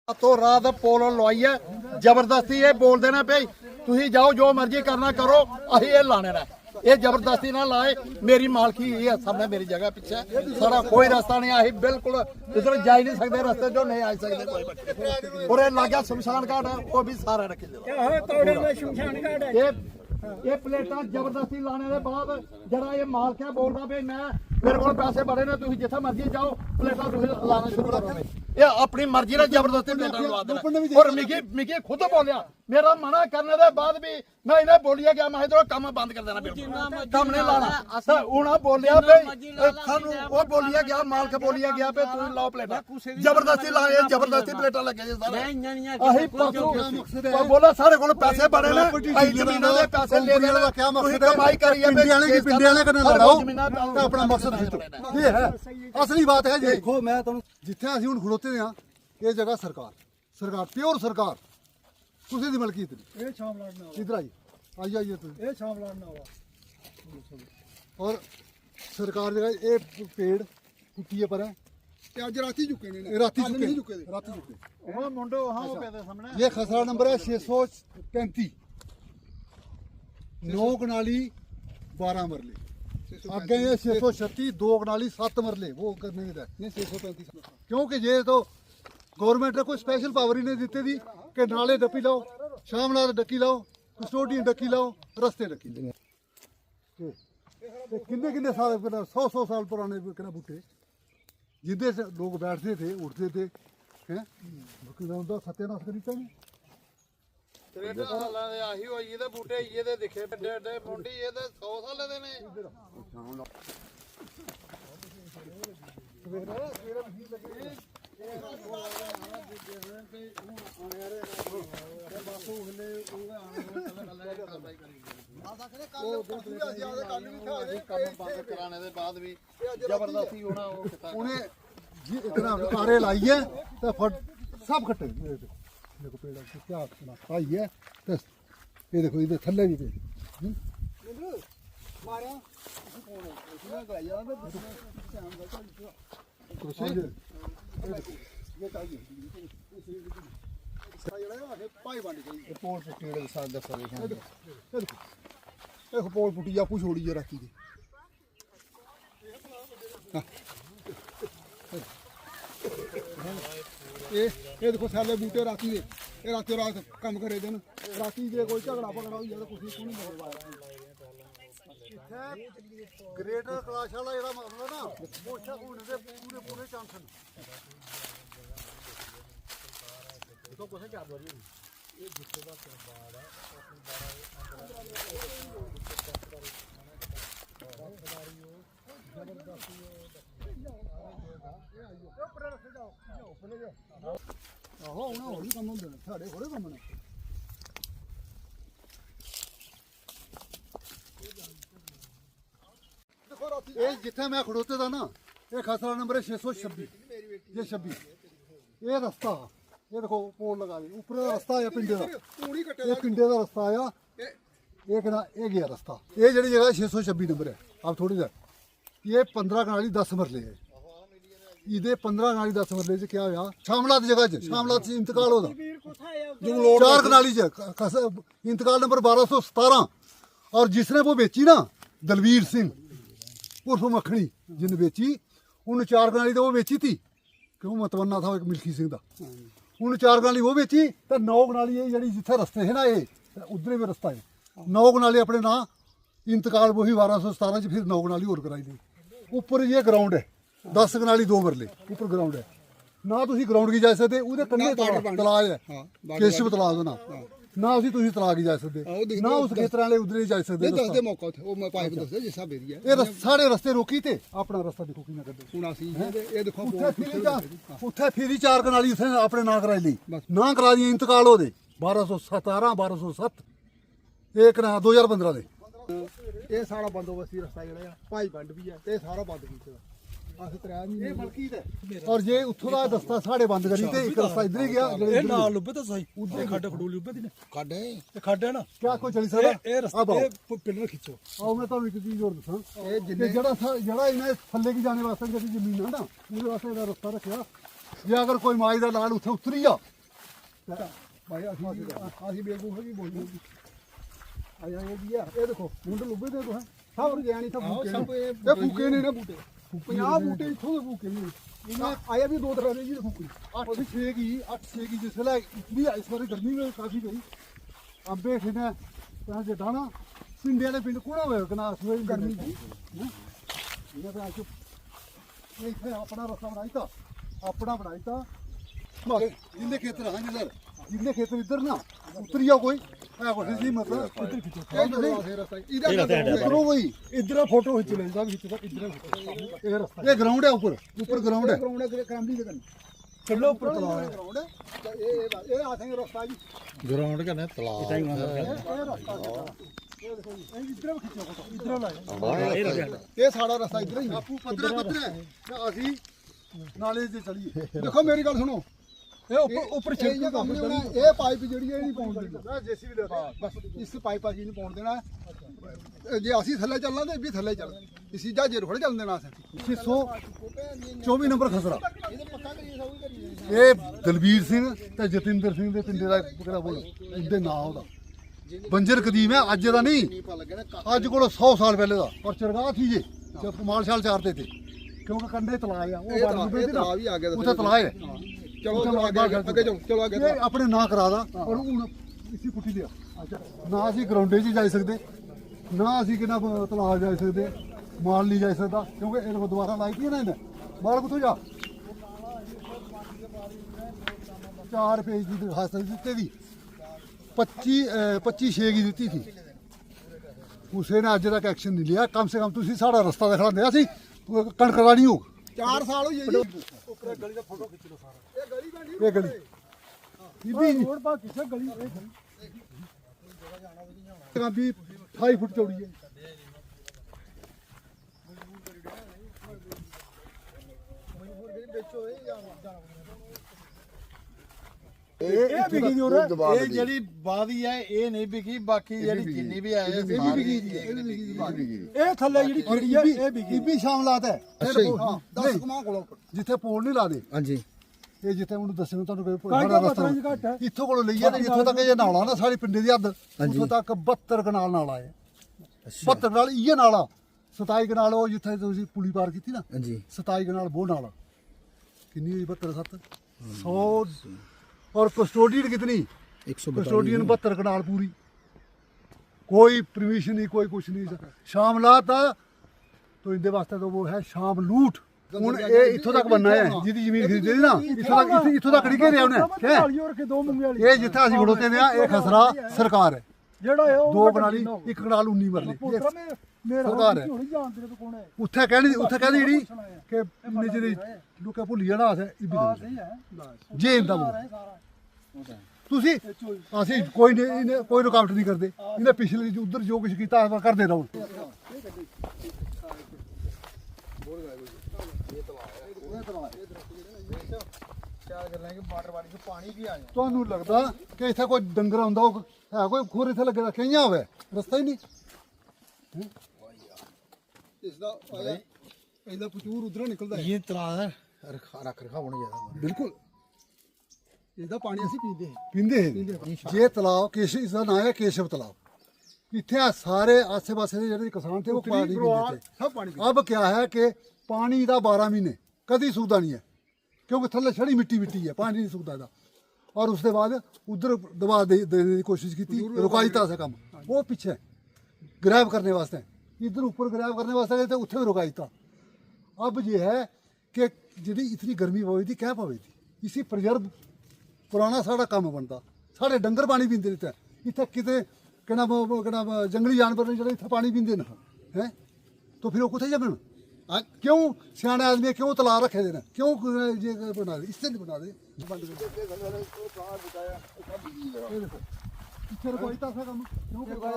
तो रात पोल लवाई है जबरदस्ती ये बोल देना भाई तुम जाओ जो मर्जी करना करो अही ये लाने ना ये जबरदस्ती ना लाए मेरी मालकी ये सबने मेरी जगह पीछे सारा कोई रास्ता नहीं अही बिल्कुल इधर जा ही नहीं सकते रास्ते जो नहीं आ सकते कोई बच्चे और लागे शमशान घाट है वो भी सारे रखे ये प्लेटा जबरदस्ती लाने के बाद जरा ये मालक है बोल रहा भाई मैं मेरे को पैसे बड़े ने तुम जिथे मर्जी जाओ प्लेटा लाना शुरू करो ये अपनी मर्जी ने जबरदस्ती प्लेटा लगा देना और मिगी खुद बोलिया मेरा मना करने के बाद भी मैं इन्हें बोलिया गया मैं इधर काम बंद कर देना काम नहीं लाना उन्हें बोलिया वो बोलिया गया मालक बोलिया गया पे तू लाओ प्लेटा जबरदस्ती लाए जबरदस्ती प्लेटा लगे बोला सारे को पैसे बड़े ने जमीन के पैसे ले देना क्या मकसद है कमाई करिए पिंडे वाले कने लड़ाओ अपना मकसद ये है असली बात है देखो मैं तुम जिथे असि हुण खड़ोते हां ये जगह सरकार प्योर सरकार तुसी दी मलकीयत नहीं शाम लड़ना इधर आइए तुम ये शाम लड़ना हुआ और सरकार जगह ये पेड़ कुटिए पर है आज राती चुके ने राती चुके ओ मुंडो हां वो पे सामने ये खसरा नंबर है 635 9 कनाली 12 मरले आगे ये 636 2 कनाली 7 मरले वो करने की नहीं 635 क्योंकि ये तो गवर्नमेंट ने कोई स्पेशल पावर ही नहीं दी थी कि नाले डपी लाओ शामलात डकी लाओ कस्टोडियन डकी लाओ रस्ते डकी किन्ने किन्ने साल 100 साल पुराने बूटे जिंदे से लोग बैठते थे उठते थे हैं सत्यानाश करी चाहिए आही होई ਇਹਦੇ ਬੂਟੇ ਇਹਦੇ ਦਿਖੇ ਵੱਡੇ ਵੱਡੇ ਮੁੰਡੀ ਇਹਦੇ 100 ਸਾਲ ਦੇ ਨੇ ਕਰਾਣੇ ਦੇ ਬਾਅਦ ਵੀ ਜ਼ਬਰਦਸਤੀ ਹੋਣਾ ਉਹਨੇ ਜੀ ਇਤਨਾ ਕਾਰੇ ਲਾਈ ਹੈ ਤਾਂ सब खट्टे देखो पेड़ क्या आई है तो ये देखो इधर थल्ले भी पेड़ पोल पुटी आपू छोड़ी है राखी ये देखो साले बूटे राती दे रातों रात कम करे दिन राती जे कोई झगड़ा पगड़ा हो जाए कुछ नहीं ग्रेटर क्लास वाला जेड़ा मसला ना मोशा होने दे पूरे पूरे चांस न देखो कुछ क्या बोल रही ये जिसके बाद बाड़ है आहो ना होली कम होंदे ने साडे थोड़े कम ने ये जिथे मैं खड़ोते था ना ये खसरा नंबर है 626 ये 26 ये रास्ता ये देखो पोल लगा दे ऊपर रास्ता है पिंडे का ये पिंडे का रास्ता आया एक ना ये गया रास्ता ये जड़ी जगह 626 नंबर है आप थोड़ी देर ये 15 कनाली 10 मरले है इधे 15 कनाली 10 मरले च क्या होया शामलात जगह च शामलात से इंतकाल होदा 4 कनाली च इंतकाल नंबर 1217 और जिसने वो बेची ना दलवीर सिंह उर्फ मखनी जिन बेची उन्हें 4 कनाली तो वो बेची थी क्यों मतवन्ना था एक मिल्खी सिंह दा उन्हें 4 कनाली वो बेची तो 9 कनाली ये जड़ी जिथे रस्ते है ना ये उधर भी रास्ता है 9 कनाली अपने ना इंतकाल वही 1217 च फिर 9 कनाली और कराई दी ऊपर ये ग्राउंड है 10 कनाली 2 मरले ऊपर ग्राउंड है ना तुसी ग्राउंड की जा सकते उहदे कन्ने तलाब है केशव तलाब दा ना उसी तुसी तलाब की जा सकते ना उस खेतर वाले उधर ही जा सकते दस दे मौका ओ मैं पाइप दस दे जिस हिसाब एरिया ये सारे रास्ते रोकी थे अपना रास्ता देखो किना कर हुन असि ये देखो उठे फिरी 4 कनाली उसने अपने ना कराई ली ना करा दी इंतकाल हो दे 1217 1207 एक ना 2015 दे ये सारा बंदोबस्ती रास्ता जेड़ा भाई बंड भी है ये सारा बंद कीता और ये उठो दा दस्ता साढ़े बंद करी ते एक रास्ता इधर ही गया ए नाल लुबे तो सही उधर खड्डे खडूल लुबे दी ने खड्डे ते खड्डे ना क्या कोई चली सकदा ए रास्ता ए पिलर खिंचो आओ मैं तो एक चीज और दसा ए जेड़ा इन्हें थल्ले की जाने वास्ते जेडी जमीन है ना उस वास्ते दा रास्ता रखया ਜੇ ਅਗਰ ਕੋਈ ਮਾਈ ਦਾ ਲਾਲ ਉੱਥੇ ਉਤਰੀ ਆ ਭਾਈ ਅਸੀਂ ਬੇਗੂਫ ਵੀ ਬੋਲਦੇ ਆਇਆ ਇਹ ਵੀ ਆ ਇਹ ਦੇਖੋ ਮੁੰਡ ਲੁੱਬੇ ਦੇ ਤੋ ਸਭ ਰਜਾਣੀ ਤਾਂ ਫੂਕੇ ਇਹ ਫੂਕੇ ਨੇ ਨਾ ਬੂਟੇ 50 ਬੂਟੇ ਇੱਥੋਂ ਦੇ ਫੂਕੇ ਨੇ ਇਹਨਾਂ ਆਇਆ ਵੀ ਦੋ ਤਰ੍ਹਾਂ ਦੇ ਜੀ ਫੂਕੇ 8-6 ਕੀ 8-6 ਕੀ ਜਿਸ ਵੇਲੇ ਇਤਨੀ ਇਸ ਵਾਰ ਗਰਮੀ ਵਿੱਚ ਕਾਫੀ ਪਈ ਅੰਬੇ ਖੇਨਾ ਤਾਂ ਜੇ ਦਾਣਾ ਪਿੰਡਿਆਂ ਦੇ ਪਿੰਡ ਕੋਣਾ ਹੋਇਆ ਕਿ ਨਾ ਸਵੇਰ ਗਰਮੀ ਦੀ ਇਹਨਾਂ ਦਾ ਅੱਜ ਇਹ ਇੱਥੇ ਆਪਣਾ ਰਸਤਾ ਬਣਾਈਤਾ ਆਪਣਾ ਬਣਾਈਤਾ ਜਿੰਨੇ ਖੇਤਰ ਹਾਂ ਜਿੰਨੇ ਖੇਤਰ ਇੱਧਰ ਨਾ ਉਤਰੀਆ ਕੋਈ ਹੈ ਕੋਈ ਸੀ ਮਤਲਬ ਇੱਧਰ ਖਿੱਚੋ ਇਹਦਾ ਕਰੋ ਬਈ ਇਧਰ ਫੋਟੋ ਖਿੱਚ ਲੈ ਸਭ ਖਿੱਚਦਾ ਇਧਰ ਇਹ ਰਸਤਾ ਇਹ ਗਰਾਊਂਡ ਹੈ ਉੱਪਰ ਗਰਾਊਂਡ ਹੈ ਗਰਾਊਂਡ ਹੈ ਕੰਮ ਨਹੀਂ ਕਰਨੀ ਚੱਲੋ ਉੱਪਰ ਤਲਾਅ ਹੈ ਗਰਾਊਂਡ ਇਹ ਆਥੇ ਰਸਤਾ ਜੀ ਗਰਾਊਂਡ ਕਹਿੰਦੇ ਤਲਾਬ ਇਦਾਂ ਹੀ ਇਹ ਰਸਤਾ ਇਹ ਦੇਖੋ ਜੀ ਇਹ ਇਧਰ ਖਿੱਚੋ ਫੋਟੋ ਇਧਰ ਲਾਇਆ ਇਹ ਸਾਡਾ ਰਸਤਾ ਇਧਰ ਹੀ ਆਪੂ ਪੱਧਰਾ ਅਸੀਂ ਨਾਲੇ ਤੇ ਚਲੀਏ ਦੇਖੋ ਮੇਰੀ ਗੱਲ ਸੁਣੋ ਇਹ ਉੱਪਰ ਛੇਤੀ ਕੰਮ ਨਹੀਂ ਹੋਣਾ ਇਹ ਪਾਈਪ ਜਿਹੜੀ ਇਹ ਨਹੀਂ ਪਾਉਣ ਦੇਣਾ ਜੇਸੀਬੀ ਦੇ ਬਸ ਇਸ ਪਾਈਪ ਅਸੀਂ ਨਹੀਂ ਪਾਉਣ ਦੇਣਾ ਜੇ ਅਸੀਂ ਥੱਲੇ ਚੱਲਣਾ ਤੇ ਇਹ ਵੀ ਥੱਲੇ ਚੱਲ ਇਸੀ ਜਾ ਜੇ ਰੋੜ ਚੱਲ ਦੇਣਾ ਅਸੀਂ 624 ਨੰਬਰ ਖਸਰਾ ਇਹ ਦਲਬੀਰ ਸਿੰਘ ਤੇ ਜਤਿੰਦਰ ਸਿੰਘ ਦੇ ਪਿੰਡੇ ਦਾ ਕਿਹੜਾ ਬੋਲ ਉਹਦੇ ਨਾਂ ਉਹਦਾ ਬੰਜਰ ਕਦੀਮ ਹੈ ਅੱਜ ਦਾ ਨਹੀਂ ਅੱਜ ਕੋਲ 100 ਸਾਲ ਪਹਿਲੇ ਦਾ ਪਰ ਚਰਗਾਹ ਸੀ ਜੇ ਮਾਲ ਸ਼ਾਲ ਚਾਰਦੇ ਤੇ ਕਿਉਂਕਿ ਕੰਡੇ ਤਲਾਏ ਆ ਉਹ ਤਲਾਅ ਵੀ ਆ ਗਿਆ ਉੱਥੇ ਤਲਾਏ ਹੈ ਚਲੋ ਅੱਗੇ ਚਲੋ ਅੱਗੇ ਇਹ ਆਪਣੇ ਨਾਂ ਕਰਾ ਦਾ ਔਰ ਹੁਣ ਇਸੀ ਕੁੱਟੀ ਦਿਆ ਨਾ ਅਸੀਂ ਗਰਾਊਂਡੇ 'ਚ ਜਾ ਸਕਦੇ ਨਾ ਅਸੀਂ ਕਿੰਨਾ ਤਲਾਬ ਜਾ ਸਕਦੇ ਮਾਲ ਨਹੀਂ ਜਾ ਸਕਦਾ ਕਿਉਂਕਿ ਇਹਦੇ ਕੋਲ ਦੁਬਾਰਾ ਲਾਈ ਕੀ ਨਾ ਇਹਨੇ ਮਾਲ ਕਿੱਥੋਂ ਜਾ 4 ਪੇਜ ਦੀ ਦਰਖਾਸਤ ਦਿੱਤੀ ਦੀ 25 ਛੇ ਦੀ ਦਿੱਤੀ ਸੀ ਉਸੇ ਨੇ ਅੱਜ ਤੱਕ ਐਕਸ਼ਨ ਨਹੀਂ ਲਿਆ ਕਮ ਸੇ ਕਮ ਤੁਸੀਂ ਸਾਡਾ ਰਸਤਾ ਦਿਖਾ ਦਿਆ ਸੀ ਕਣਕ ਰਾਣੀ ਹੋ 4 ਸਾਲ ਹੋਈ ਜੀ ਉੱਪਰ ਗਲੀ ਦਾ ਫੋਟੋ ਖਿੱਚ ਲਓ ਸਾਰਾ ਇਹ ਗਲੀ ਬਣੀ ਇਹ ਗਲੀ ਬੀਬੀ ਰੋਡ ਪਾ ਕਿਸੇ ਗਲੀ ਇਹ ਵੀ 28 ਫੁੱਟ ਚੌੜੀ ਹੈ ਇਹ ਵਿਕੀ ਦੀ ਉਰੇ ਇਹ ਜਿਹੜੀ ਬਾਦੀ ਹੈ ਇਹ ਨਹੀਂ ਵਿਕੀ ਬਾਕੀ ਜਿਹੜੀ ਜਿੰਨੀ ਵੀ ਆਏ ਇਹ ਵੀ ਵਿਕੀ ਜੀ ਇਹ ਵੀ ਵਿਕੀ ਜੀ ਇਹ ਥੱਲੇ ਜਿਹੜੀ ਖੜੀ ਹੈ ਇਹ ਵਿਕੀ ਬੀਬੀ ਸ਼ਾਮਲਾਤ ਹੈ ਅੱਛਾ ਜੀ 10 ਕਮਾ ਕੋਲ ਜਿੱਥੇ ਪੋਲ ਨਹੀਂ ਲਾਦੇ ਹਾਂਜੀ ਇਹ ਜਿੱਥੇ ਉਹਨੂੰ ਦੱਸਣ ਤੁਹਾਨੂੰ ਕੋਈ ਕਾਹਦਾ ਬੜਾ ਪਤਰਾਂ ਰਸਤਾ ਚ ਘੱਟ ਹੈ ਇੱਥੋਂ ਕੋਲੋਂ ਲਈਏ ਤੇ ਜਿੱਥੋਂ ਤੱਕ ਇਹ ਨਾਲਾ ਨਾ ਸਾਰੀ ਪਿੰਡੇ ਦੀ ਹੱਦ ਉੱਥੋਂ ਤੱਕ 72 ਕਨਾਲ ਨਾਲਾ ਹੈ 72 ਨਾਲ ਇਹ ਨਾਲਾ 27 ਕਨਾਲ ਉਹ ਜਿੱਥੇ ਤੁਸੀਂ ਪੁਲੀ ਪਾਰ ਕੀਤੀ ਨਾ ਹਾਂਜੀ 27 ਕਨਾਲ ਉਹ ਨਾਲਾ ਕਿੰਨੀ ਹੋਈ 72 7 100 और कस्टोडियन कितनी 142 कस्टोडियन 72 कनाल पूरी कोई परमिशन नहीं कोई कुछ नहीं शामलात था तो इनके वास्ते तो वो है शाम लूट ਹੁਣ ਇਹ ਇੱਥੋਂ ਤੱਕ ਬੰਨਾ ਹੈ ਜਿਹਦੀ ਜ਼ਮੀਨ ਖਰੀਦੀ ਨਾ ਇੱਥੋਂ ਤੱਕ ਡਿੱਗੇ ਰਿਹਾ ਉਹਨੇ ਦੋ ਮੁੰਗੇ ਵਾਲੀ ਇਹ ਜਿੱਥੇ ਅਸੀਂ ਖੜੋਤੇ ਨੇ ਇਹ ਖਸਰਾ ਸਰਕਾਰ ਹੈ ਜਿਹੜਾ ਹੈ ਉਹ ਦੋ ਕਨਾਲੀ ਇੱਕ ਕਨਾਲ 19 ਮਰਲੇ ਸਰਕਾਰ ਹੈ ਉੱਥੇ ਕਹਿੰਦੀ ਜਿਹੜੀ ਕਿ ਇੰਨੇ ਜਿਹੜੇ ਲੋਕਾਂ ਭੁੱਲੀ ਜਾਣਾ ਹੈ ਜੇ ਇੰਦਾ ਤੁਸੀਂ ਅਸੀਂ ਕੋਈ ਨਹੀਂ ਕੋਈ ਰੁਕਾਵਟ ਨਹੀਂ ਕਰਦੇ ਇਹਨੇ ਪਿਛਲੇ ਉਧਰ ਜੋ ਕੁਝ ਕੀਤਾ ਕਰਦੇ ਰਹੋ ਤੁਹਾਨੂੰ ਲੱਗਦਾ ਕਿ ਇੱਥੇ ਕੋਈ ਡੰਗਰ ਹੁੰਦਾ ਉਹ ਹੈ ਕੋਈ ਖੁਰ ਇੱਥੇ ਲੱਗੇ ਦਾ ਕਈਆਂ ਹੋਵੇ ਰਸਤਾ ਹੀ ਨਹੀਂ ਇਸ ਦਾ ਆਇਆ ਇਹਦਾ ਪਚੂਰ ਉਧਰੋਂ ਨਿਕਲਦਾ ਹੈ ਇਹ ਤਲਾਬ ਹੈ ਰੱਖ ਰਖਾ ਹੋਣਾ ਚਾਹੀਦਾ ਬਿਲਕੁਲ ਇਹਦਾ ਪਾਣੀ ਅਸੀਂ ਪੀਂਦੇ ਜੇ ਤਲਾਬ ਕੇਸ਼ਵ ਇਸ ਦਾ ਨਾਮ ਹੈ ਕੇਸ਼ਵ ਤਲਾਬ ਇੱਥੇ ਆ ਸਾਰੇ ਆਸੇ-ਪਾਸੇ ਦੇ ਜਿਹੜੇ ਕਿਸਾਨ ਥੇ ਉਹ ਪਾਣੀ ਪੀਂਦੇ ਸਭ ਪਾਣੀ अब क्या है कि पानी ਦਾ 12 ਮਹੀਨੇ ਕਦੀ ਸੁੱਕਦਾ ਨਹੀਂ ਹੈ ਕਿਉਂਕਿ ਥੱਲੇ ਛੜੀ ਮਿੱਟੀ ਹੈ ਪਾਣੀ ਨਹੀਂ ਸੁੱਕਦਾ ਦਾ ਔਰ ਉਸ ਦੇ ਬਾਅਦ ਉਧਰ ਦਬਾ ਦੇने ਦੀ ਕੋशिश की रुकाईता से काम वो पीछे ग्रैब करने वास्ते इधर ऊपर ग्रैब करने वास्ते तो उत्थे रुकाईता अब ये है कि जी इतनी गर्मी पवी थी क्या पवी थी इसी प्रिजर्व पुराना साड़ा काम बनता साढ़े डंगर पानी पीते रहते इतने कितने कहना जंगली जानवर ने जो इतने पानी पीते हैं हैं तो फिर वो कुछ जगन क्यों सियाने आदमी क्यों तला रखे देना क्यों ये बना दे इससे नहीं बना दे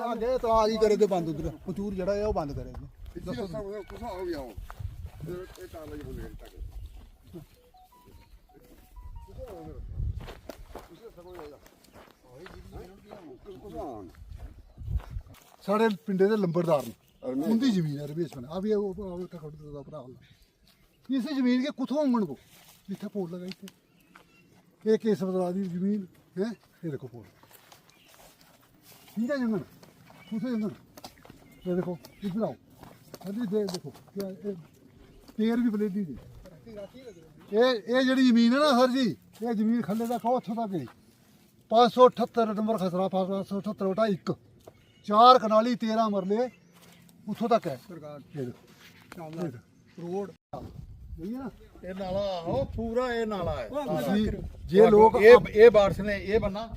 ਅੱਗੇ ਤਲਾਅ ਹੀ ਕਰੇ ਤੇ ਬੰਦ ਉਧਰ ਪਚੂਰ ਜਿਹੜਾ ਹੈ ਉਹ ਬੰਦ ਕਰੇ साढ़े पिंडे दे लंबरदार ने उनकी जमीन है रमेश बने अब ये भरा इस जमीन के कुथों मंगन को जिथे पोल लगा इतने ये केस बदला दी जमीन है। ये देखो पोल ठीक है जंगल दूसरे जंगल ये देखो इधर आओ अभी देखो क्या पेड़ भी बलेदी जी ये जड़ी जमीन है ना सर जी ये जमीन खल्ले तक आओ उथों तक 578 नंबर खसरा 578 बटा 1 4 कनाली 13 मरले उथों तक है ਸਰਕਾਰ ये देखो ਰੋਡ यही है ना ਇਹ ਨਾਲਾ ਆਹੋ ਪੂਰਾ ਇਹ ਨਾਲਾ ਹੈ ਤੁਸੀਂ ਜੇ ਲੋਕ ਇਹ ਬਾਰਸ ਨੇ ਇਹ ਬੰਨਾ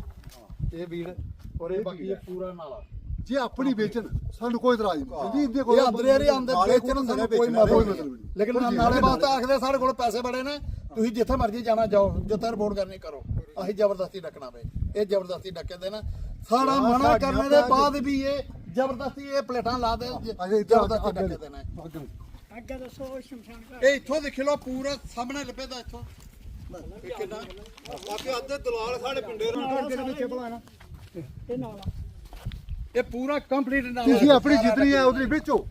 ਇਹ ਵੀੜ ਔਰ ਇਹ ਬਾਕੀ ਇਹ ਪੂਰਾ ਨਾਲਾ ਜੇ ਆਪਣੀ ਵੇਚਣ ਸਾਨੂੰ ਕੋਈ ਇਤਰਾਜ਼ ਨਹੀਂ ਜੀ ਇਹਦੇ ਇਹ ਅੰਦਰ ਯਾਰੀ ਅੰਦਰ ਵੇਚਣ ਸਾਨੂੰ ਸਾਨੂੰ ਕੋਈ ਕੋਈ ਮਤਲਬ ਮਤਲਬ ਨਹੀਂ ਲੇਕਿਨ ਨਾਲੇ ਵਾਸਤੇ ਆਖਦੇ ਸਾਡੇ ਕੋਲ ਪੈਸੇ ਬੜੇ ਨੇ ਤੁਸੀਂ ਜਿੱਥੇ ਮਰਜ਼ੀ ਜਾਣਾ ਜਾਓ ਜਿੱਥੇ ਰਿਪੋਰਟ ਕਰਨੀ ਕਰੋ ਅਸੀਂ ਜ਼ਬਰਦਸਤੀ ਡੱਕਣਾ ਵੇ ਇਹ ਜ਼ਬਰਦਸਤੀ ਡੱਕੇ ਦੇ ਨਾ ਸਾਡਾ ਮਨਾ ਕਰਨੇ ਦੇ ਬਾਅਦ ਵੀ ਇਹ ਜ਼ਬਰਦਸਤੀ ਇਹ ਪਲੇਟਾਂ ਲਾ ਦੇ ਜ਼ਬਰਦਸਤੀ ਡੱਕੇ ਦੇ ਨੇ ਅੱਗੇ ਦੱਸੋ ਸ਼ਮਸ਼ਾਨ ਘਾਟ ਇਹ ਇੱਥੋਂ ਦੇਖ ਲਓ ਪੂਰਾ ਸਾਹਮਣੇ ਲੱਭੇਦਾ ਇੱਥੋਂ ਇਹ ਕਿੰਨਾ ਬਾਕੀ ਅੱਧੇ ਦਲਾਲ ਸਾਡੇ ਪਿੰਡੇ ਦੇ ਵਿੱਚ ਭਲਾਣਾ ਇਹ ਨਾਲ ਇਹ ਪੂਰਾ ਕੰਪਲੀਟ ਨਾਲਾ ਤੁਸੀਂ ਆਪਣੀ ਜਿਤਨੀ ਹੈ ਉਹਦੀ ਵੇਚੋ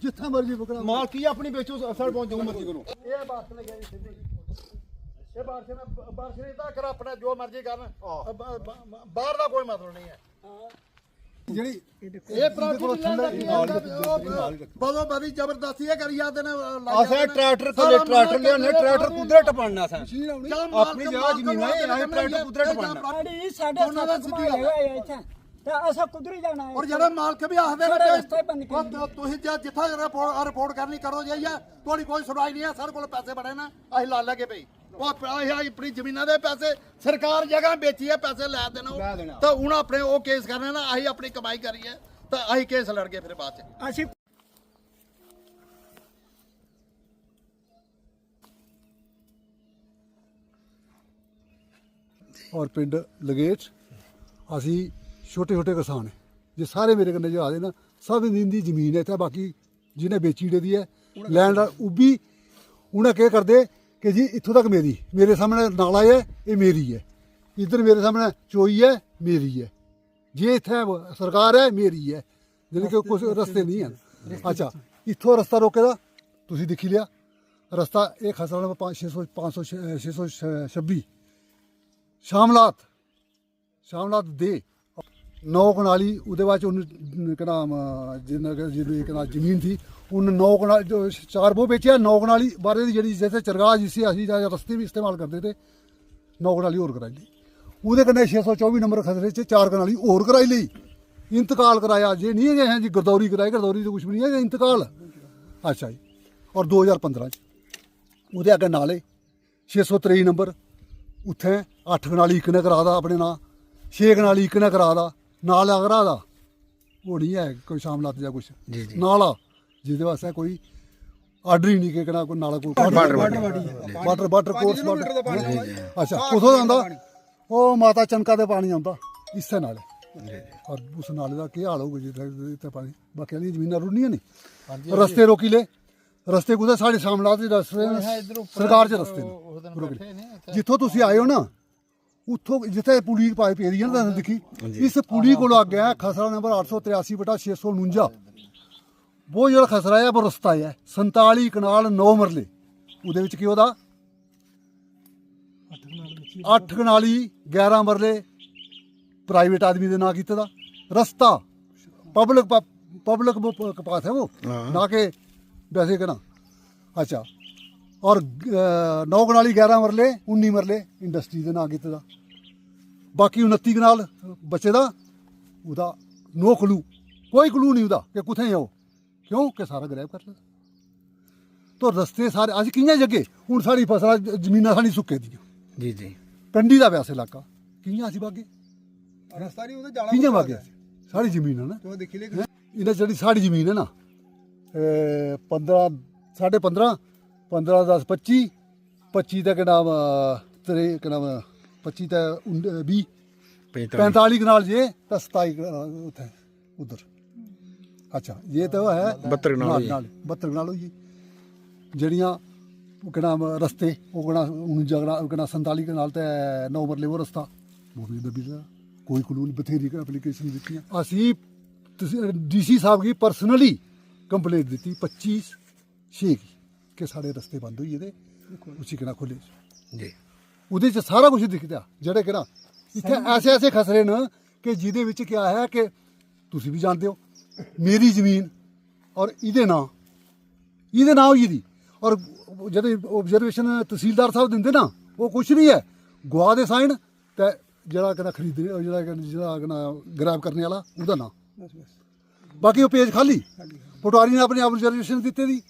ਜਿੱਥਾ ਮਰਜ਼ੀ ਬਕਰਾ ਮਾਲਕੀ ਆਪਣੀ ਵੇਚੋ ਅਸਲ ਪਹੁੰਚੋ ਮਰਜ਼ੀ ਕਰੋ ਇਹ ਬਾਰਸ ਨੇ ਗਈ ਸਿੱਧੀ ਇਹ ਬਾਰਸ ਨੇ ਤਾਂ ਕਰ ਆਪਣਾ ਜੋ ਮਰਜ਼ੀ ਕਰਨ ਬਾਹਰ ਦਾ ਕੋਈ ਮਤਲਬ ਨਹੀਂ ਹੈ ਜਿਹੜੀ ਇਹ ਪ੍ਰਾਪਰਟੀ ਬਦੋ ਬਦੀ ਜ਼ਬਰਦਸਤੀ ਇਹ ਕਰੀ ਜਾਂਦੇ ਨੇ ਅਸਾਂ ਟਰੈਕਟਰ ਕੋਲੇ ਟਰੈਕਟਰ ਲਿਆਉਣੇ ਟਰੈਕਟਰ ਕੁਦਰੇ ਟਪਾਣਾ ਸਾਂ ਆਪਣੀ ਜਗ੍ਹਾ ਜ਼ਮੀਨ ਹੈ ਇਹ ਟਰੈਕਟਰ ਕੁਦਰੇ ਟਪਾਣਾ ਸਾਡੀ ਸਾਡੇ ਸੱਤ ਕਮਾਏ ਹੋਏ ਆ ਇੱਥੇ ਤੇ ਅਸਾਂ ਕੁਦਰੀ ਜਾਣਾ ਹੈ ਔਰ ਜਿਹੜੇ ਮਾਲਕ ਵੀ ਆਖਦੇ ਸਾਡੇ ਨੇ ਰਸਤੇ ਬੰਦ ਕਿ ਤੁਸੀਂ ਜਿੱਥਾ ਰਿਪੋਰਟ ਕਰਨੀ ਕਰੋ ਜਾਈਏ ਤੁਹਾਡੀ ਕੋਈ ਸੁਣਵਾਈ ਨਹੀਂ ਹੈ ਸਾਡੇ ਕੋਲ ਪੈਸੇ ਬੜੇ ਨੇ ਅਸੀਂ ਲਾ ਲਾਂਗੇ ਭਈ ਉਹ ਅਸੀਂ ਆਪਣੀ ਜ਼ਮੀਨਾਂ ਦੇ ਪੈਸੇ ਸਰਕਾਰ ਜਗ੍ਹਾ ਵੇਚੀ ਹੈ ਪੈਸੇ ਲੈ ਦੇਣਾ ਤਾਂ ਹੁਣ ਆਪਣੇ ਉਹ ਕੇਸ ਕਰਨੇ ਨਾ ਅਸੀਂ ਆਪਣੀ ਕਮਾਈ ਕਰੀਏ ਤਾਂ ਅਸੀਂ ਕੇਸ ਲੜ ਗਏ ਫਿਰ ਬਾਅਦ ਚ ਅਸੀਂ ਔਰ ਪਿੰਡ ਲਗੇਟ ਅਸੀਂ ਛੋਟੇ ਛੋਟੇ ਕਿਸਾਨ ਹੈ ਜੇ ਸਾਰੇ ਮੇਰੇ ਕੰਨੇ ਜੋ ਆਦੇ ਨਾ ਸਭ ਦੀ ਜ਼ਮੀਨ ਹੈ ਇੱਥੇ ਬਾਕੀ ਜਿਹਨੇ ਵੇਚੀ ਦੇ ਹੈ ਲੈਂਡ ਉਬੀ ਉਹਨਾਂ ਕੀ ਕਰਦੇ ਕਿ ਜੀ ਇੱਥੋਂ ਤੱਕ ਮੇਰੀ ਮੇਰੇ ਸਾਹਮਣੇ ਨਾਲਾ ਹੈ ਇਹ ਮੇਰੀ ਹੈ ਇੱਧਰ ਮੇਰੇ ਸਾਹਮਣੇ ਚੋਈ ਹੈ ਮੇਰੀ ਹੈ ਜੇ ਇੱਥੇ ਸਰਕਾਰ ਹੈ ਮੇਰੀ ਹੈ ਜਿਹੜੀ ਕਿ ਕੁਝ ਰਸਤੇ ਨਹੀਂ ਹਨ ਅੱਛਾ ਇੱਥੋਂ ਰਸਤਾ ਰੋਕੇਦਾ ਤੁਸੀਂ ਦੇਖੀ ਲਿਆ ਰਸਤਾ ਇਹ ਖਸਰਾ ਨੰਬਰ 626 ਸ਼ਾਮਲਾਤ ਦੇ 9 ਕਨਾਲੀ ਉਹਦੇ ਬਾਅਦ 'ਚ ਉਹਨੂੰ ਕਿਹੜਾ ਜਿਹਨੂੰ ਜ਼ਮੀਨ ਸੀ ਉਹਨੂੰ 9 ਕਨਾਲੀ ਜੋ 4 ਬੋ ਵੇਚਿਆ 9 ਕਨਾਲੀ ਬਾਰੇ ਦੀ ਜਿਹੜੀ ਜੈਸੇ ਚਰਗਾਹ ਜਿਸੇ ਅਸੀਂ ਰਸਤੇ ਵੀ ਇਸਤੇਮਾਲ ਕਰਦੇ ਤੇ 9 ਕਨਾਲੀ ਹੋਰ ਕਰਾਈ ਲਈ ਉਹਦੇ ਕੰਨੇ 624 ਨੰਬਰ ਖਸਰੇ 'ਚ 4 ਕਨਾਲੀ ਹੋਰ ਕਰਾਈ ਲਈ ਇੰਤਕਾਲ ਕਰਾਇਆ ਜੇ ਨਹੀਂ ਹੈ ਜੀ ਗਰਦੌਰੀ ਕਰਾਈ ਗਰਦੌਰੀ ਤਾਂ ਕੁਝ ਵੀ ਨਹੀਂ ਹੈ ਇੰਤਕਾਲ ਅੱਛਾ ਜੀ ਔਰ 2015 'ਚ ਉਹਦੇ ਅੱਗੇ ਨਾਲੇ 623 ਨੰਬਰ ਉੱਥੇ 8 ਕਨਾਲੀ ਇੱਕ ਨੇ ਕਰਾਦਾ ਆਪਣੇ ਨਾਂ 6 ਕਨਾਲੀ ਇੱਕ ਨੇ ਕਰਾਦਾ ਨਾਲ ਅਗਰਾ ਦਾ ਉਹ ਨਹੀਂ ਹੈ ਕੋਈ ਸ਼ਾਮਲਾਤ ਜਾਂ ਕੁਛ ਨਾਲਾ ਜਿਹਦੇ ਵਾਸਤੇ ਕੋਈ ਆਰਡਰ ਹੀ ਨਹੀਂ ਕਿ ਕਿਹੜਾ ਕੋਈ ਨਾਲਾ ਕੋਈ ਵਾਟਰ ਕੋਰਸ ਅੱਛਾ ਉਥੋਂ ਆਉਂਦਾ ਉਹ ਮਾਤਾ ਚਨਕਾ ਦੇ ਪਾਣੀ ਆਉਂਦਾ ਇਸੇ ਨਾਲ ਔਰ ਉਸ ਨਾਲੇ ਦਾ ਕੀ ਹਾਲ ਹੋਊਗਾ ਜੀ ਤੇ ਪਾਣੀ ਬਾਕੀ ਵਾਲੀ ਜ਼ਮੀਨਾਂ ਰੁੜਨੀਆਂ ਨਹੀਂ ਰਸਤੇ ਰੋਕੀ ਲੈ ਰਸਤੇ ਕੁਦੇ ਸਾਡੇ ਸ਼ਾਮਲਾਤ ਦੇ ਰਸਤੇ ਸਰਕਾਰ ਚ ਰਸਤੇ ਨੇ ਜਿੱਥੋਂ ਤੁਸੀਂ ਆਏ ਹੋ ਨਾ ਉੱਥੋਂ ਜਿੱਥੇ ਪੁਲੀ ਪਾਈ ਪਈ ਹੈ ਨਾ ਤੁਹਾਨੂੰ ਦਿਖੀ ਇਸ ਪੁਲੀ ਕੋਲ ਆ ਗਿਆ ਖਸਰਾ ਨੰਬਰ 883 ਬਟਾ 649 ਉਹ ਜਿਹੜਾ ਖਸਰਾ ਹੈ ਉਹ ਰਸਤਾ ਹੈ 47 ਕਨਾਲ 9 ਮਰਲੇ ਉਹਦੇ ਵਿੱਚ ਕੀ ਉਹਦਾ 8 ਕਨਾਲੀ 11 ਮਰਲੇ ਪ੍ਰਾਈਵੇਟ ਆਦਮੀ ਦੇ ਨਾਂ ਕੀਤੇ ਦਾ ਰਸਤਾ ਪਬਲਿਕ ਪਾਸ ਹੈ ਉਹ ਨਾ ਕਿ ਵੈਸੇ ਕਹਿਣਾ ਅੱਛਾ ਔਰ 9 ਕਨਾਲੀ 11 ਮਰਲੇ 19 ਮਰਲੇ ਇੰਡਸਟਰੀ ਦੇ ਨਾਂ ਕੀਤੇ ਦਾ ਬਾਕੀ 29 ਕਨਾਲ ਬੱਚੇ ਦਾ ਉਹਦਾ ਨੋ ਕਲੂ ਕੋਈ ਕਲੂ ਨਹੀਂ ਉਹਦਾ ਕਿ ਕਿੱਥੇ ਹੈ ਉਹ ਕਿਉਂ ਕਿ ਸਾਰਾ ਗ੍ਰੈਬ ਕਰ ਲਿਆ ਤੋ ਰਸਤੇ ਸਾਰੇ ਅੱਜ ਕਿੰਨੇ ਜੱਗੇ ਹੁਣ ਸਾਡੀ ਫਸਲਾਂ ਜ਼ਮੀਨਾਂ ਸਾਡੀ ਸੁੱਕੇ ਦੀਆਂ ਜੀ ਕੰਡੀ ਦਾ ਵੈਸੇ ਇਲਾਕਾ ਕਿੰਨਾ ਅਸੀਂ ਬਾਗੇ ਰਸਤਾ ਨਹੀਂ ਉਹਦੇ ਜਾਲਾ ਕਿੰਨੇ ਬਾਗੇ ਸਾਡੀ ਜ਼ਮੀਨ ਹੈ ਨਾ ਤੂੰ ਦੇਖੀ ਲੈ ਇਹਨਾਂ ਜਿਹੜੀ ਸਾਡੀ ਜ਼ਮੀਨ ਹੈ ਨਾ 15 15.5 15 10 25 25 ਦਾ ਕਿ ਨਾਮ ਤੇਰੇ ਕਿ ਨਾਮ 25 ਤਾਂ 20 45 ਕਨਾਲ ਜੇ ਤਾਂ 27 ਉੱਥੇ ਉਧਰ ਅੱਛਾ ਇਹ ਤਾਂ ਹੈ 72 ਕਨਾਲ 72 ਕਨਾਲ ਹੋਈ ਜਿਹੜੀਆਂ ਉਹ ਕਿ ਨਾਮ ਰਸਤੇ ਉਹ ਕਿਹੜਾ 49 ਕਿਹੜਾ 47 ਕਨਾਲ ਤੇ 9 ਮਰਲੇ ਉਹ ਰਸਤਾ ਉਹ ਵੀ ਦਬੀ ਦਾ ਕੋਈ ਕਾਨੂੰਨ ਬਥੇਰੀ ਐਪਲੀਕੇਸ਼ਨ ਦਿੱਤੀਆਂ ਅਸੀਂ ਡੀਸੀ ਸਾਹਿਬ ਕੀ ਪਰਸਨਲੀ ਕੰਪਲੇਂਟ ਦਿੱਤੀ 25/6 की कि साढ़े रस्ते बंद हुई थे उसी कना खुले ਜੀ ਉਹਦੇ 'ਚ ਸਾਰਾ ਕੁਝ ਦਿਖਦਾ ਜਿਹੜੇ ਕਿਹੜਾ ਇੱਥੇ ਐਸੇ ਖਸਰੇ ਨੇ ਕਿ ਜਿਹਦੇ ਵਿੱਚ ਕਿਆ ਹੈ ਕਿ ਤੁਸੀਂ ਵੀ ਜਾਣਦੇ ਹੋ ਮੇਰੀ ਜ਼ਮੀਨ ਔਰ ਇਹਦੇ ਨਾਂ ਹੋਈ ਦੀ ਔਰ ਜਿਹੜੇ ਆਬਜ਼ਰਵੇਸ਼ਨ ਤਹਿਸੀਲਦਾਰ ਸਾਹਿਬ ਦਿੰਦੇ ਨਾ ਉਹ ਕੁਛ ਨਹੀਂ ਹੈ ਗਵਾ ਦੇ ਸਾਈਨ ਤੇ ਜਿਹੜਾ ਕਹਿੰਦਾ ਖਰੀਦਣੇ ਜਿਹੜਾ ਕਹਿੰਦਾ ਗ੍ਰੈਬ ਕਰਨੇ ਵਾਲਾ ਉਹਦਾ ਨਾਂ ਬਾਕੀ ਉਹ ਪੇਜ ਖਾਲੀ ਪਟਵਾਰੀ ਨੇ ਆਪਣੀ ਆਬਜ਼ਰਵੇਸ਼ਨ ਦਿੱਤੇ ਦੀ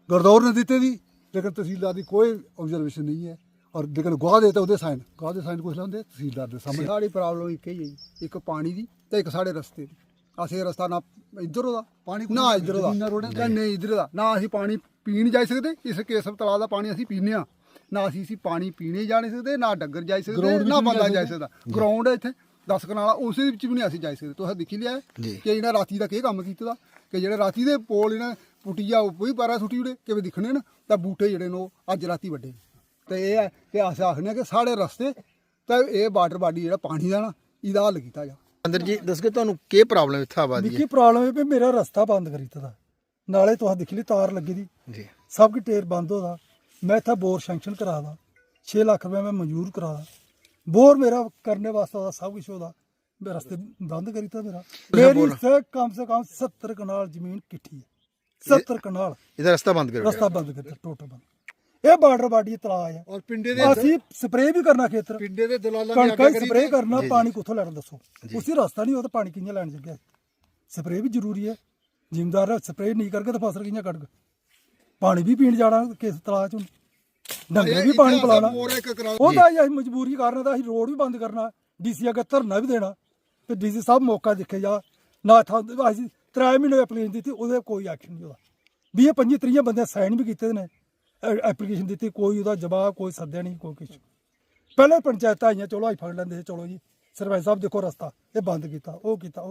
ਗੁਰਦੌਰ ਨੇ ਦਿੱਤੇ ਦੀ ਲੇਕਿਨ ਤਹਿਸੀਲਦਾਰ ਦੀ ਕੋਈ ਆਬਜ਼ਰਵੇਸ਼ਨ ਨਹੀਂ ਹੈ ਔਰ ਲੇਕਿਨ ਗਵਾਹ ਦੇ ਤਾਂ ਉਹਦੇ ਸਾਈਨ ਕੁਛ ਲਾਉਂਦੇ ਤਹਿਸੀਲਦਾਰ ਦੇ ਸਾਹਮਣੇ। ਸਾਡੀ ਪ੍ਰੋਬਲਮ ਇੱਕ ਹੀ ਹੈ ਜੀ, ਇੱਕ ਪਾਣੀ ਦੀ ਤੇ ਇੱਕ ਸਾਡੇ ਰਸਤੇ ਦੀ। ਅਸੀਂ ਰਸਤਾ ਨਾ ਇੱਧਰ ਦਾ ਪਾਣੀ ਨਾ ਇੱਧਰ ਦਾ ਨਹੀਂ ਇੱਧਰ ਦਾ ਨਾ ਅਸੀਂ ਪਾਣੀ ਪੀਣ ਜਾ ਸਕਦੇ ਇਸ ਕੇਸਵ ਤਲਾਬ ਦਾ ਪਾਣੀ ਅਸੀਂ ਪੀਂਦੇ ਹਾਂ ਨਾ ਅਸੀਂ ਪਾਣੀ ਪੀਣੇ ਜਾ ਨਹੀਂ ਸਕਦੇ ਨਾ ਡੱਗਰ ਜਾ ਸਕਦੇ ਨਾ ਬੰਦਾ ਜਾ ਸਕਦਾ ਗਰਾਊਂਡ ਹੈ ਇੱਥੇ 10 ਕਨਾਲਾ ਉਸੇ ਵਿੱਚ ਵੀ ਨਹੀਂ ਅਸੀਂ ਜਾ ਸਕਦੇ ਤੁਸੀਂ ਦੇਖੀ ਲਿਆ ਕਿ ਇਹਨਾਂ ਰਾਤੀ ਦਾ ਕੀ ਕੰਮ ਕੀਤਾ ਦਾ ਕਿ ਜਿਹੜੇ ਰਾਤੀ ਦੇ ਪੋਲ ਇਹਨਾਂ ਪੁੱਟੀਆ ਉਹ ਵੀ ਪਾਰਾ ਸੁੱਟੀ ਉੜੇ ਕਿਵੇਂ ਦਿਖਣੇ ਨਾ ਤਾਂ ਬੂਟੇ ਜਿਹੜੇ ਨੇ ਉਹ ਅੱਜ ਰਾਤੀ ਵੱਡੇ ਤੇ ਇਹ ਹੈ ਕਿ ਅਸੀਂ ਆਖਦੇ ਕਿ ਸਾਡੇ ਰਸਤੇ ਤਾਂ ਇਹ ਵਾਟਰ ਬਾਡੀ ਜਿਹੜਾ ਪਾਣੀ ਦਾ ਨਾ ਇਹਦਾ ਹੱਲ ਕੀਤਾ ਜਾ ਅੰਦਰ ਜੀ ਦੱਸੋ ਤੁਹਾਨੂੰ ਕੀ ਪ੍ਰੋਬਲਮ ਇੱਥੇ ਆਬਾਦੀ ਦੇਖੀ ਪ੍ਰॉब्लम है भी मेरा रास्ता बंद करी था नाले तो दिख ली तार लगी थी जी सब की टेर बंद होता मैं था बोर सैंक्शन करा दा 6 लाख रुपया मैं मंजूर करा दा बोर मेरा करने वास्ते सब कुछ होता मैं रास्ते बंद करी था मेरा मेरी से कम 70 कनाल जमीन किट्ठी है 70 कनाल इधर रास्ता बंद करो रास्ता बंद करता टोटल बंद ਇਹ ਬਾਰਡਰ ਬਾਡੀ ਤਲਾਅ ਆ ਔਰ ਪਿੰਡੇ ਦੇ ਅਸੀਂ ਸਪਰੇਅ ਵੀ ਕਰਨਾ ਖੇਤਰ ਪਿੰਡੇ ਦੇ ਦਲਾਲਾਂ ਕਣਕਾਂ ਸਪਰੇਅ ਕਰਨਾ ਪਾਣੀ ਕਿੱਥੋਂ ਲੈਣਾ ਦੱਸੋ ਉਸੇ ਰਸਤਾ ਨਹੀਂ ਉਹ ਤਾਂ ਪਾਣੀ ਕਿੰਨਾ ਲੈਣ ਜੱਗਿਆ ਸਪਰੇਅ ਵੀ ਜ਼ਰੂਰੀ ਹੈ ਜ਼ਿਮੀਂਦਾਰ ਸਪਰੇਅ ਨਹੀਂ ਕਰਕੇ ਤਾਂ ਫਸਲ ਕਿੰਨਾ ਕੱਢ ਪਾਣੀ ਵੀ ਪੀਣ ਜਾਣਾ ਕਿਸ ਤਲਾਅ ਚ ਡੰਗਰ ਵੀ ਪਾਣੀ ਪਿਲਾਉਣਾ ਉਹਦਾ ਅਸੀਂ ਮਜਬੂਰੀ ਕਾਰਨ ਤਾਂ ਅਸੀਂ ਰੋਡ ਵੀ ਬੰਦ ਕਰਨਾ ਡੀਸੀ ਅੱਗੇ ਧਰਨਾ ਵੀ ਦੇਣਾ ਤੇ ਡੀਸੀ ਸਾਹਿਬ ਮੌਕਾ ਦੇਖੇ ਜਾ ਨਾ ਅਸੀਂ 3 ਮਹੀਨੇ ਐਪਲੀਕੇਸ਼ਨ ਦਿੱਤੀ ਉਹਦੇ ਕੋਈ ਐਕਸ਼ਨ ਨਹੀਂ ਉਹਦਾ 20-25 ਬੰਦੇ ਸਾਈਨ ਵੀ ਕੀਤੇ ਨੇ ਐਪਲੀਕੇਸ਼ਨ ਦਿੱਤੀ ਕੋਈ ਉਹਦਾ ਜਵਾਬ ਕੋਈ ਸੱਦਿਆ ਨਹੀਂ ਕੋਈ ਕੁਛ ਪਹਿਲੇ ਪੰਚਾਇਤਾਂ ਆਈਆਂ ਚਲੋ ਅਸੀਂ ਫੜ ਲੈਂਦੇ ਚਲੋ ਜੀ ਸਰਪੰਚ ਸਾਹਿਬ ਦੇਖੋ ਰਸਤਾ ਇਹ ਬੰਦ ਕੀਤਾ ਉਹ ਕੀਤਾ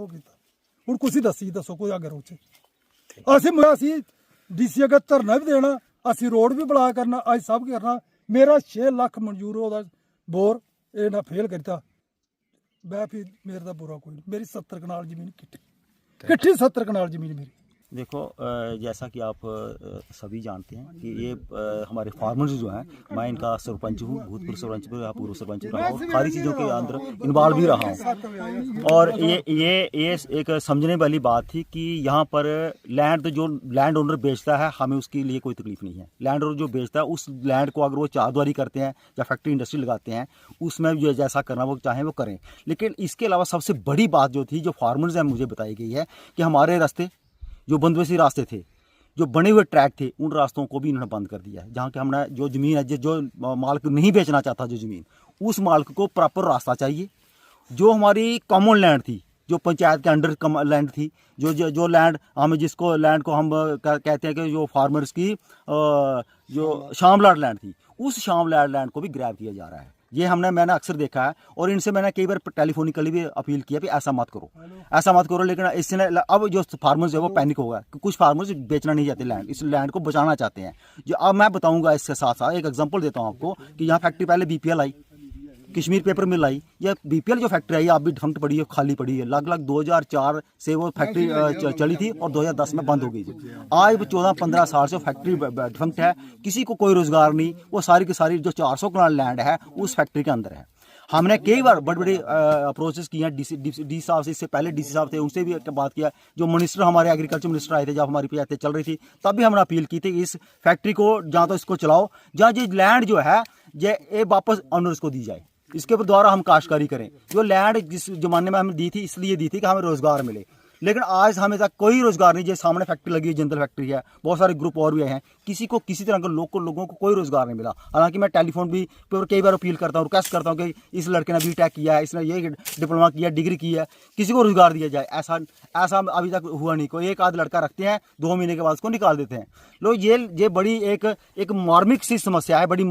ਹੁਣ ਤੁਸੀਂ ਦੱਸੋ ਕੋਈ ਅਗਰ ਉੱਚੇ ਅਸੀਂ ਡੀਸੀ ਅੱਗੇ ਧਰਨਾ ਵੀ ਦੇਣਾ ਅਸੀਂ ਰੋਡ ਵੀ ਬਲਾ ਕਰਨਾ ਅੱਜ ਸਭ ਕਰਨਾ ਮੇਰਾ 6 ਲੱਖ ਮਨਜ਼ੂਰ ਉਹਦਾ ਬੋਰ ਇਹ ਨਾ ਫੇਲ ਕਰਤਾ ਮੈਂ ਫਿਰ ਮੇਰੇ ਦਾ ਬੁਰਾ ਕੋਈ ਨਹੀਂ ਮੇਰੀ 70 ਕਨਾਲ ਜ਼ਮੀਨ किट्ठी 70 कनाल जमीन मेरी। देखो जैसा कि आप सभी जानते हैं कि ये हमारे फार्मर्स जो हैं, मैं इनका सरपंच हूँ, भूतपूर्व सरपंच भी रहा, पूर्व सरपंच भी रहा हूँ, सारी चीज़ों के अंदर इन्वॉल्व भी रहा हूँ। और ये एक समझने वाली बात थी कि यहाँ पर लैंड जो लैंड ओनर बेचता है हमें उसके लिए कोई तकलीफ नहीं है। लैंड ओनर जो बेचता है उस लैंड को अगर वो चारद्वारी करते हैं या फैक्ट्री इंडस्ट्री लगाते हैं उसमें जो जैसा करना वो चाहें वो करें। लेकिन इसके अलावा सबसे बड़ी बात जो थी, जो फार्मर्स हैं मुझे बताई गई है कि हमारे रास्ते जो बंदोबस्ती रास्ते थे, जो बने हुए ट्रैक थे, उन रास्तों को भी इन्होंने बंद कर दिया है। जहाँ के हमने जो ज़मीन है, जो मालिक नहीं बेचना चाहता जो ज़मीन, उस मालिक को प्रॉपर रास्ता चाहिए। जो हमारी कॉमन लैंड थी, जो पंचायत के अंडर लैंड थी, जो लैंड हम जिसको लैंड को हम कहते हैं कि जो फार्मर्स की जो शामलाट लैंड थी, उस शामलाट लैंड को भी ग्रैब किया जा रहा है। ये मैंने अक्सर देखा है और इनसे मैंने कई बार टेलीफोनिकली भी अपील किया कि ऐसा मत करो। लेकिन इससे अब जो फार्मर्स है वो पैनिक हो गया। कुछ फार्मर्स बेचना नहीं चाहते लैंड, इस लैंड को बचाना चाहते हैं। जो अब मैं बताऊंगा इसके साथ साथ एक एग्जांपल देता हूँ आपको कि यहाँ फैक्ट्री पहले बीपीएल आई, कश्मीर पेपर मिल आई। यह बीपीएल जो फैक्ट्री आई आप भी डिफंक्ट पड़ी है, खाली पड़ी है। लगभग 2004 से वो फैक्ट्री चली थी और 2010 में बंद हो गई थी। आज 14-15 साल से फैक्ट्री डिफंक्ट है, किसी को कोई रोजगार नहीं। वो सारी की सारी जो 400 कनाल लैंड है उस फैक्ट्री के अंदर है। हमने कई बार बड़े बड़े अप्रोचेस किए हैं डी साहब से, इससे पहले डीसी साहब थे, उनसे भी बात किया। जो मिनिस्टर हमारे एग्रीकल्चर मिनिस्टर आए थे जब हमारी पंचायतें चल रही थी तब भी हमने अपील की थी इस फैक्ट्री को जहाँ तो इसको चलाओ, जहाँ ये लैंड जो है ये वापस ऑनर्स को दी जाए, इसके द्वारा हम काश्तकारी करें। जो लैंड जिस जमाने में हमें दी थी इसलिए दी थी कि हमें रोजगार मिले, लेकिन आज हमें तक कोई रोजगार नहीं। जो सामने फैक्ट्री लगी है, जिंदल फैक्ट्री है, बहुत सारे ग्रुप और भी आए हैं, किसी को किसी तरह के लोगों को कोई रोजगार नहीं मिला। हालांकि मैं टेलीफोन भी पर कई बार अपील करता हूँ, रिक्वेस्ट करता हूँ कि इस लड़के ने बीटेक किया है, इसने ये डिप्लोमा किया, डिग्री की है, किसी को रोजगार दिया जाए। ऐसा अभी तक हुआ नहीं। कोई एक आध लड़का रखते हैं, 2 महीने के बाद उसको निकाल देते हैं लोग। ये बड़ी एक मार्मिक सी समस्या है, बड़ी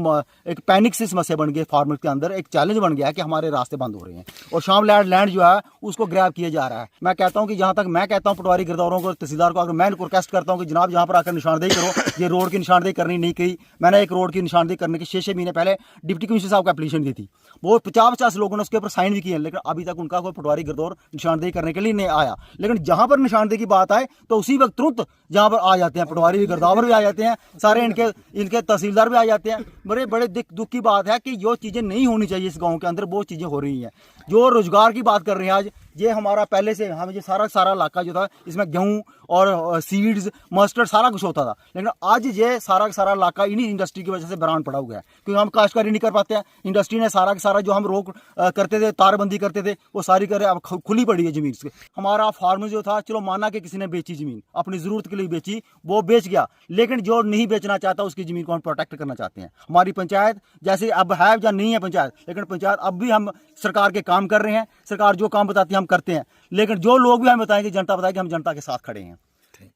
एक पैनिक सी समस्या बन गई फार्मर के अंदर। एक चैलेंज बन गया है कि हमारे रास्ते बंद हो रहे हैं और शाम लैंड जो है उसको ग्रैब किया जा रहा है। मैं कहता हूँ कि जहाँ तक मैं कहता हूँ पटवारी गिरदावरों को, तहसीलदार को, अगर मैं रिक्वेस्ट करता हूँ कि जनाब यहाँ पर आकर निशानदेही करो। ये रोड की निशानदेही करनी नहीं की। मैंने एक रोड की निशानदेही करने के 6 महीने पहले डिप्टी कमिश्नर साहब को एप्लीकेशन दी थी। वो 50-50 लोगों ने उसके ऊपर साइन भी किए हैं, लेकिन अभी तक उनका कोई पटवारी गिरदौर निशानदेही करने के लिए नहीं आया। लेकिन जहां पर निशानदेही की बात आए तो उसी वक्त तुरंत जहां पर आ जाते हैं पटवारी गिरदावर भी आ जाते हैं, सारे इनके तहसीलदार भी आ जाते हैं। बड़े दुख की बात है कि जो चीज़ें नहीं होनी चाहिए इस गाँव के अंदर वो चीज़ें हो रही हैं। जो रोजगार की बात कर रहे हैं आज, ये हमारा पहले से हम ये सारा इलाका जो था इसमें गेहूं और सीड्स मस्टर्ड सारा कुछ होता था, लेकिन आज ये सारा इलाका इन्हीं इंडस्ट्री की वजह से बरान पड़ा हुआ है, क्योंकि हम काश्तकारी नहीं कर पाते हैं। इंडस्ट्री ने सारा जो हम रोक करते थे, तारबंदी करते थे, वो सारी करे अब खुली पड़ी है ज़मीन से। हमारा फार्म जो था, चलो माना कि किसी ने बेची ज़मीन, अपनी ज़रूरत के लिए बेची, वो बेच गया, लेकिन जो नहीं बेचना चाहता उसकी ज़मीन को हम प्रोटेक्ट करना चाहते हैं। हमारी पंचायत जैसे अब है या नहीं है पंचायत, लेकिन पंचायत अब भी हम सरकार के काम कर रहे हैं, सरकार जो काम बताती है हम करते हैं, लेकिन जो लोग भी हमें बताएं कि जनता बताए कि हम जनता के साथ खड़े हैं।